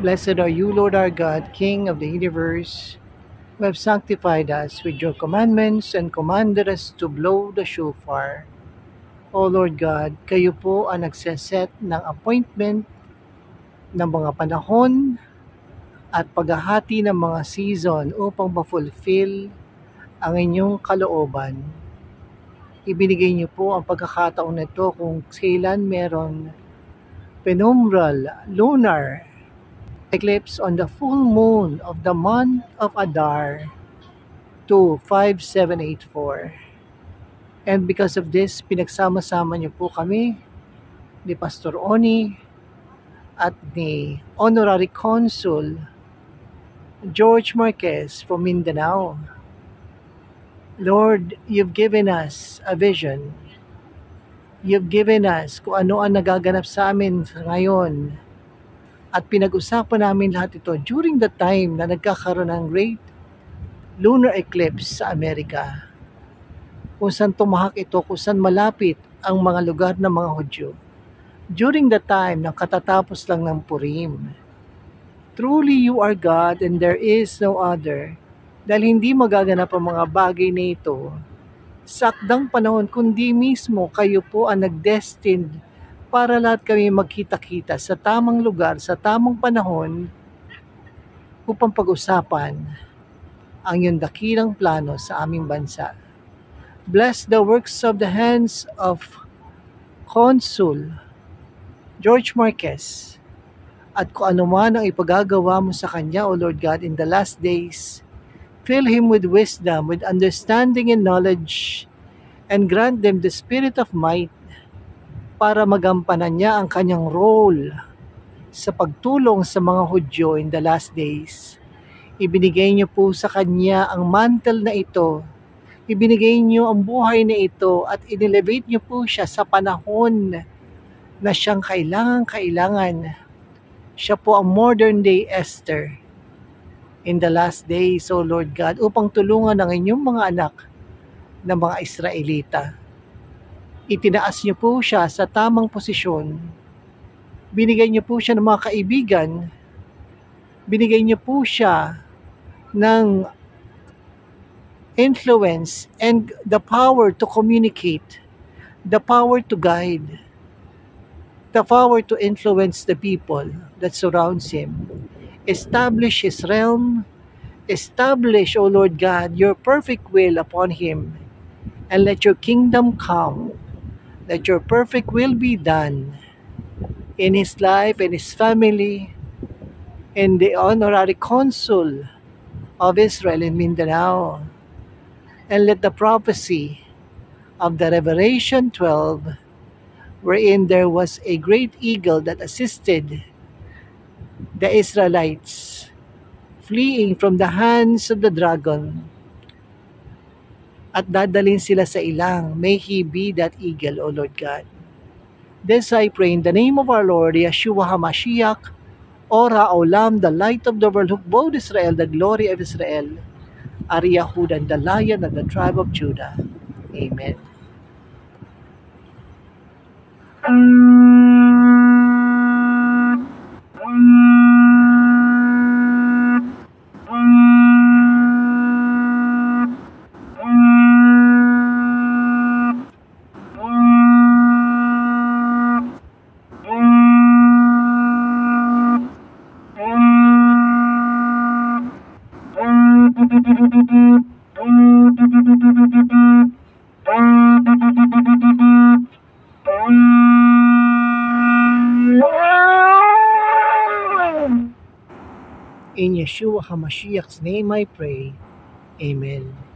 Blessed are you, Lord our God, King of the universe, who have sanctified us with your commandments and commanded us to blow the shofar. O Lord God, kayo po ang nagseset ng appointment ng mga panahon at paghahati ng mga season upang ma-fulfill ang inyong kalooban. Ibinigay niyo po ang pagkakataon nito kung kailan meron penumbral lunar eclipse on the full moon of the month of Adar to 5784. And because of this, pinagsama-sama niyo po kami ni Pastor Oni at ni Honorary Consul George Marquez from Mindanao. Lord, you've given us a vision. You've given us kung ano ang nagaganap sa amin ngayon. At pinag-usapan namin lahat ito during the time na nagkakaroon ng great lunar eclipse sa Amerika. Kung saan tumahak ito, kung saan malapit ang mga lugar ng mga Hudyo. During the time ng katatapos lang ng Purim. Truly you are God and there is no other. Dahil hindi magaganap ang mga bagay na ito sa akdang panahon, kundi mismo kayo po ang nag-destined para lahat kami magkita-kita sa tamang lugar, sa tamang panahon upang pag-usapan ang iyong dakilang plano sa aming bansa. Bless the works of the hands of Consul George Marquez at kung ano man ang ipagagawa mo sa kanya, O Lord God, in the last days. Fill him with wisdom, with understanding and knowledge, and grant them the spirit of might para magampanan niya ang kanyang role sa pagtulong sa mga Hudyo in the last days. Ibinigay niyo po sa kanya ang mantle na ito. Ibinigay niyo ang buhay na ito at inelevate niyo po siya sa panahon na siyang kailangan. Siya po ang modern day Esther in the last days, O Lord God, upang tulungan ang inyong mga anak na mga Israelita. Itinaas niyo po siya sa tamang posisyon. Binigay niyo po siya ng mga kaibigan. Binigay niyo po siya ng influence and the power to communicate, the power to guide, the power to influence the people that surrounds him. Establish his realm. Establish, O Lord God, your perfect will upon him. And let your kingdom come. Let your perfect will be done in his life and his family, in the Honorary Consul of Israel in Mindanao. And let the prophecy of the Revelation 12, wherein there was a great eagle that assisted the Israelites fleeing from the hands of the dragon at dadalhin sila sa ilang. May he be that eagle, O Lord God. This I pray in the name of our Lord, Yeshua HaMashiach, Ora Olam, the light of the world, who bowed Israel, the glory of Israel, Ari Yahudan, the lion of the tribe of Judah. Amen. In Yeshua HaMashiach's name I pray. Amen.